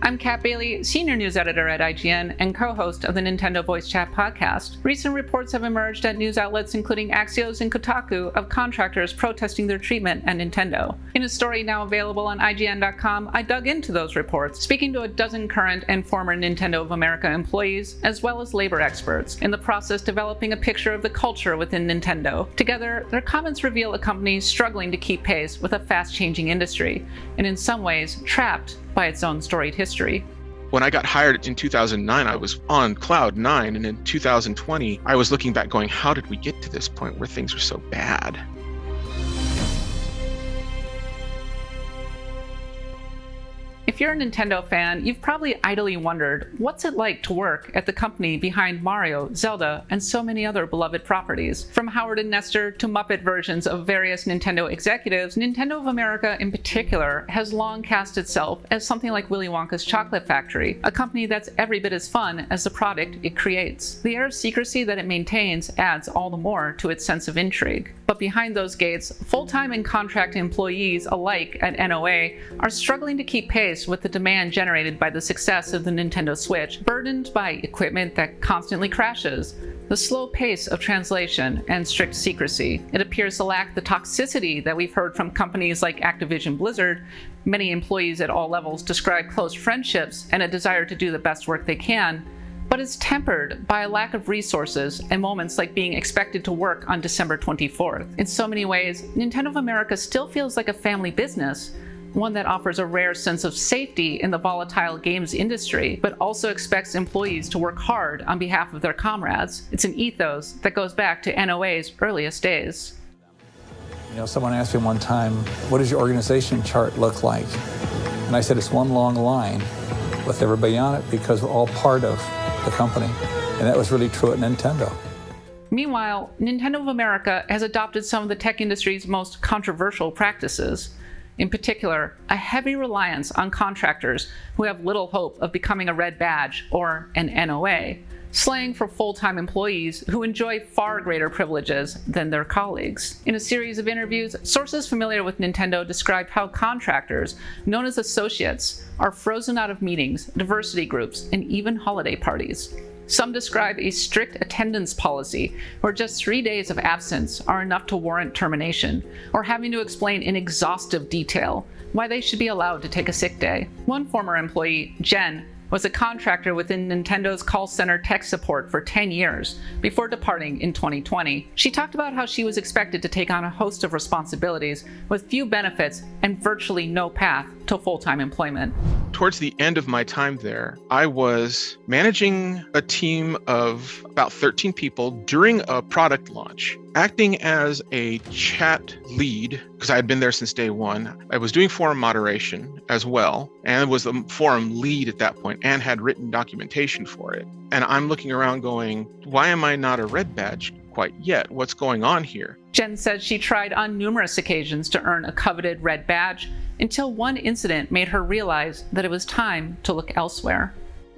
I'm Kat Bailey, Senior News Editor at IGN and co-host of the Nintendo Voice Chat podcast. Recent reports have emerged at news outlets including Axios and Kotaku of contractors protesting their treatment at Nintendo. In a story now available on IGN.com, I dug into those reports, speaking to a dozen current and former Nintendo of America employees, as well as labor experts, in the process developing a picture of the culture within Nintendo. Together, their comments reveal a company struggling to keep pace with a fast-changing industry, and in some ways, trapped by its own storied history. When I got hired in 2009, I was on cloud nine, and in 2020, I was looking back going, how did we get to this point where things are so bad? If you're a Nintendo fan, you've probably idly wondered, what's it like to work at the company behind Mario, Zelda, and so many other beloved properties? From Howard and Nestor to Muppet versions of various Nintendo executives, Nintendo of America in particular has long cast itself as something like Willy Wonka's Chocolate Factory, a company that's every bit as fun as the product it creates. The air of secrecy that it maintains adds all the more to its sense of intrigue. But behind those gates, full-time and contract employees alike at NOA are struggling to keep pace with the demand generated by the success of the Nintendo Switch, burdened by equipment that constantly crashes, the slow pace of translation, and strict secrecy. It appears to lack the toxicity that we've heard from companies like Activision Blizzard. Many employees at all levels describe close friendships and a desire to do the best work they can, but is tempered by a lack of resources and moments like being expected to work on December 24th. In so many ways, Nintendo of America still feels like a family business, one that offers a rare sense of safety in the volatile games industry, but also expects employees to work hard on behalf of their comrades. It's an ethos that goes back to NOA's earliest days. You know, someone asked me one time, what does your organization chart look like? And I said, it's one long line with everybody on it because we're all part of the company. And that was really true at Nintendo. Meanwhile, Nintendo of America has adopted some of the tech industry's most controversial practices. In particular, a heavy reliance on contractors who have little hope of becoming a red badge or an NOA, slang for full-time employees who enjoy far greater privileges than their colleagues. In a series of interviews, sources familiar with Nintendo described how contractors, known as associates, are frozen out of meetings, diversity groups, and even holiday parties. Some describe a strict attendance policy where just 3 days of absence are enough to warrant termination, or having to explain in exhaustive detail why they should be allowed to take a sick day. One former employee, Jen, was a contractor within Nintendo's call center tech support for 10 years before departing in 2020. She talked about how she was expected to take on a host of responsibilities with few benefits and virtually no path to full-time employment. Towards the end of my time there, I was managing a team of about 13 people during a product launch, acting as a chat lead, because I had been there since day one. I was doing forum moderation as well, and was the forum lead at that point, and had written documentation for it. And I'm looking around going, why am I not a red badge quite yet? What's going on here? Jen says she tried on numerous occasions to earn a coveted red badge, until one incident made her realize that it was time to look elsewhere.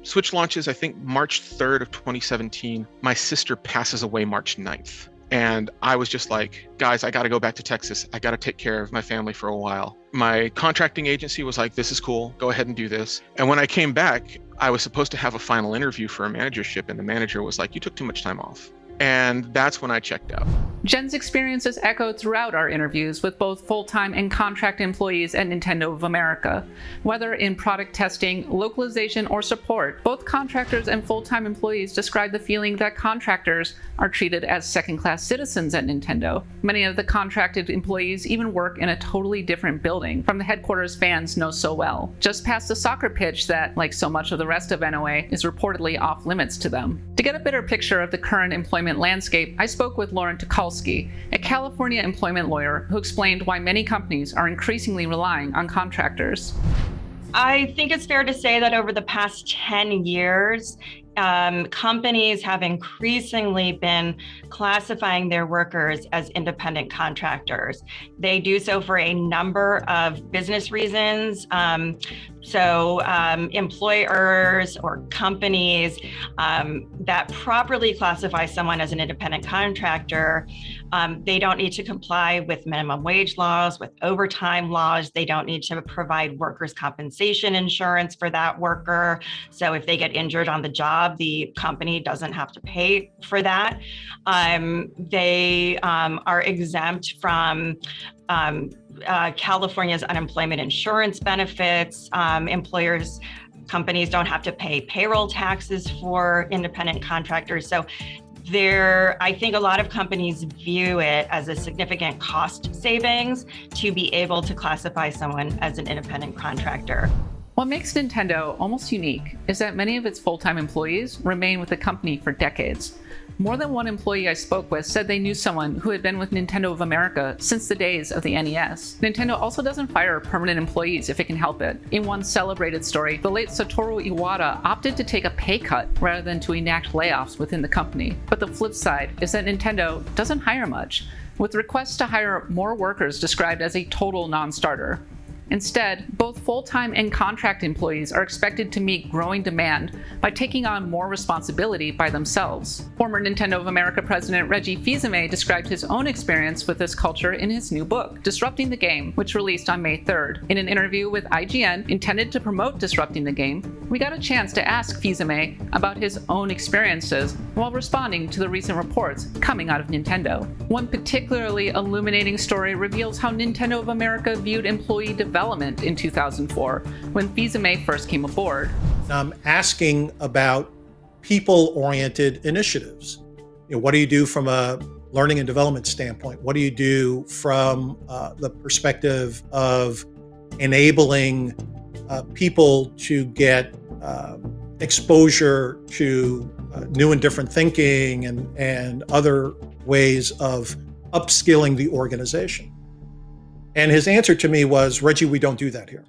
Switch launches, I think, March 3rd of 2017. My sister passes away March 9th. And I was just like, guys, I got to go back to Texas. I got to take care of my family for a while. My contracting agency was like, this is cool. Go ahead and do this. And when I came back, I was supposed to have a final interview for a managership. And the manager was like, you took too much time off. And that's when I checked out. Jen's experience is echoed throughout our interviews with both full-time and contract employees at Nintendo of America. Whether in product testing, localization, or support, both contractors and full-time employees describe the feeling that contractors are treated as second-class citizens at Nintendo. Many of the contracted employees even work in a totally different building from the headquarters fans know so well, just past the soccer pitch that, like so much of the rest of NOA, is reportedly off limits to them. To get a better picture of the current employment landscape, I spoke with Lauren Tucholsky, a California employment lawyer who explained why many companies are increasingly relying on contractors. I think it's fair to say that over the past 10 years, companies have increasingly been classifying their workers as independent contractors. They do so for a number of business reasons. Employers or companies that properly classify someone as an independent contractor, they don't need to comply with minimum wage laws, with overtime laws. They don't need to provide workers' compensation insurance for that worker. So if they get injured on the job, the company doesn't have to pay for that. They are exempt from California's unemployment insurance benefits. Companies don't have to pay payroll taxes for independent contractors. So I think a lot of companies view it as a significant cost savings to be able to classify someone as an independent contractor. What makes Nintendo almost unique is that many of its full-time employees remain with the company for decades. More than one employee I spoke with said they knew someone who had been with Nintendo of America since the days of the NES. Nintendo also doesn't fire permanent employees if it can help it. In one celebrated story, the late Satoru Iwata opted to take a pay cut rather than to enact layoffs within the company. But the flip side is that Nintendo doesn't hire much, with requests to hire more workers described as a total non-starter. Instead, both full-time and contract employees are expected to meet growing demand by taking on more responsibility by themselves. Former Nintendo of America president Reggie Fils-Aimé described his own experience with this culture in his new book, Disrupting the Game, which released on May 3rd. In an interview with IGN intended to promote Disrupting the Game, we got a chance to ask Fils-Aimé about his own experiences while responding to the recent reports coming out of Nintendo. One particularly illuminating story reveals how Nintendo of America viewed employee development in 2004 when Fils-Aimé first came aboard. I'm asking about people-oriented initiatives. What do you do from a learning and development standpoint? What do you do from the perspective of enabling people to get exposure to new and different thinking and other ways of upskilling the organization? And his answer to me was, Reggie, we don't do that here.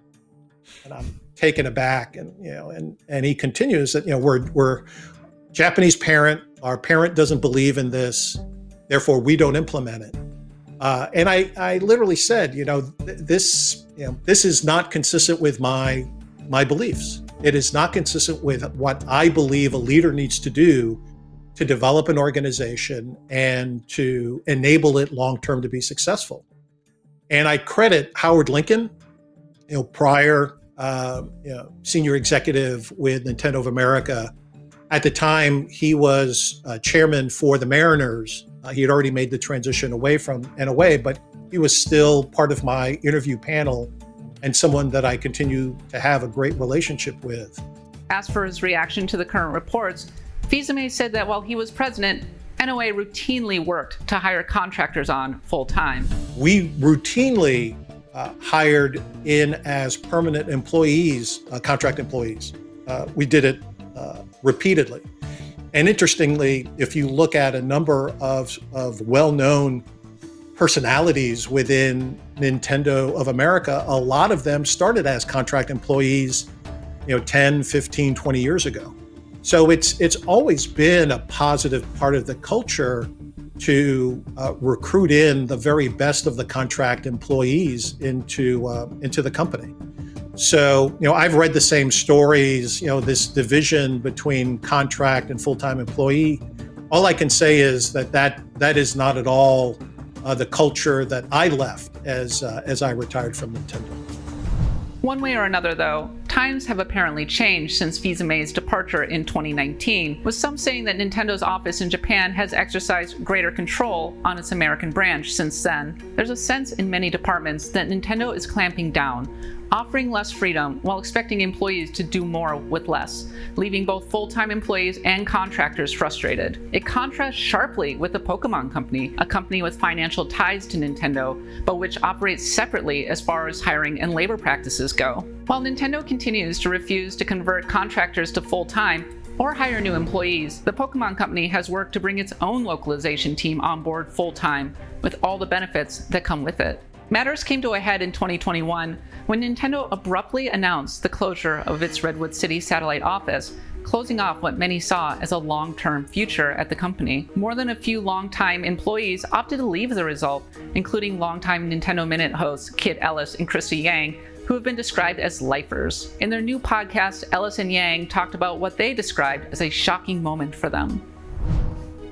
And I'm taken aback. And he continues that, we're Japanese parent. Our parent doesn't believe in this. Therefore, we don't implement it. And I literally said, this is not consistent with my beliefs. It is not consistent with what I believe a leader needs to do to develop an organization and to enable it long-term to be successful. And I credit Howard Lincoln, prior senior executive with Nintendo of America. At the time, he was chairman for the Mariners. He had already made the transition away from NOA, but he was still part of my interview panel and someone that I continue to have a great relationship with. As for his reaction to the current reports, Fils-Aimé said that while he was president, NOA routinely worked to hire contractors on full-time. We routinely hired in as permanent employees, contract employees. We did it repeatedly. And interestingly, if you look at a number of well-known personalities within Nintendo of America, a lot of them started as contract employees, 10, 15, 20 years ago. So it's always been a positive part of the culture to recruit in the very best of the contract employees into the company. So, I've read the same stories, this division between contract and full-time employee. All I can say is that is not at all the culture that I left as I retired from Nintendo. One way or another, though, times have apparently changed since Fils-Aimé's departure in 2019, with some saying that Nintendo's office in Japan has exercised greater control on its American branch since then. There's a sense in many departments that Nintendo is clamping down, offering less freedom while expecting employees to do more with less, leaving both full-time employees and contractors frustrated. It contrasts sharply with the Pokemon Company, a company with financial ties to Nintendo, but which operates separately as far as hiring and labor practices go. While Nintendo continues to refuse to convert contractors to full-time or hire new employees, the Pokemon Company has worked to bring its own localization team on board full-time, with all the benefits that come with it. Matters came to a head in 2021 when Nintendo abruptly announced the closure of its Redwood City satellite office, closing off what many saw as a long-term future at the company. More than a few longtime employees opted to leave as a result, including longtime Nintendo Minute hosts Kit Ellis and Christy Yang, who have been described as lifers. In their new podcast, Ellis and Yang talked about what they described as a shocking moment for them.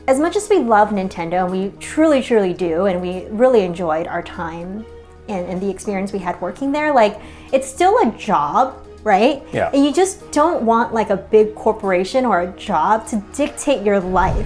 As much as we love Nintendo, and we truly, truly do, and we really enjoyed our time and the experience we had working there, like, it's still a job, right? Yeah. And you just don't want like a big corporation or a job to dictate your life.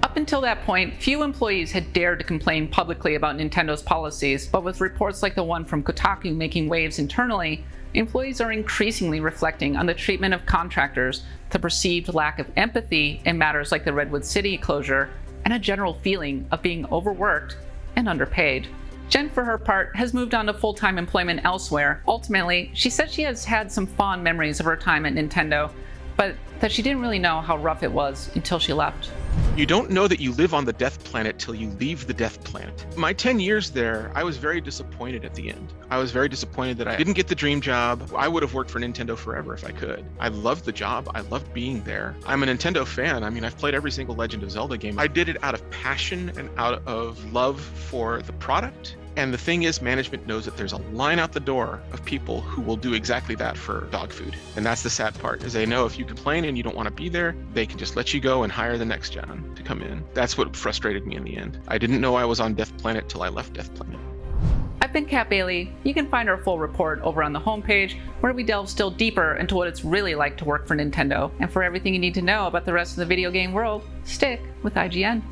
Up until that point, few employees had dared to complain publicly about Nintendo's policies, but with reports like the one from Kotaku making waves internally, employees are increasingly reflecting on the treatment of contractors, the perceived lack of empathy in matters like the Redwood City closure, and a general feeling of being overworked and underpaid. Jen, for her part, has moved on to full-time employment elsewhere. Ultimately, she said she has had some fond memories of her time at Nintendo, but that she didn't really know how rough it was until she left. You don't know that you live on the death planet till you leave the death planet. My 10 years there, I was very disappointed at the end. I was very disappointed that I didn't get the dream job. I would have worked for Nintendo forever if I could. I loved the job. I loved being there. I'm a Nintendo fan. I mean, I've played every single Legend of Zelda game. I did it out of passion and out of love for the product. And the thing is, management knows that there's a line out the door of people who will do exactly that for dog food. And that's the sad part, is they know if you complain and you don't want to be there, they can just let you go and hire the next gen to come in. That's what frustrated me in the end. I didn't know I was on Death Planet till I left Death Planet. I've been Kat Bailey. You can find our full report over on the homepage, where we delve still deeper into what it's really like to work for Nintendo. And for everything you need to know about the rest of the video game world, stick with IGN.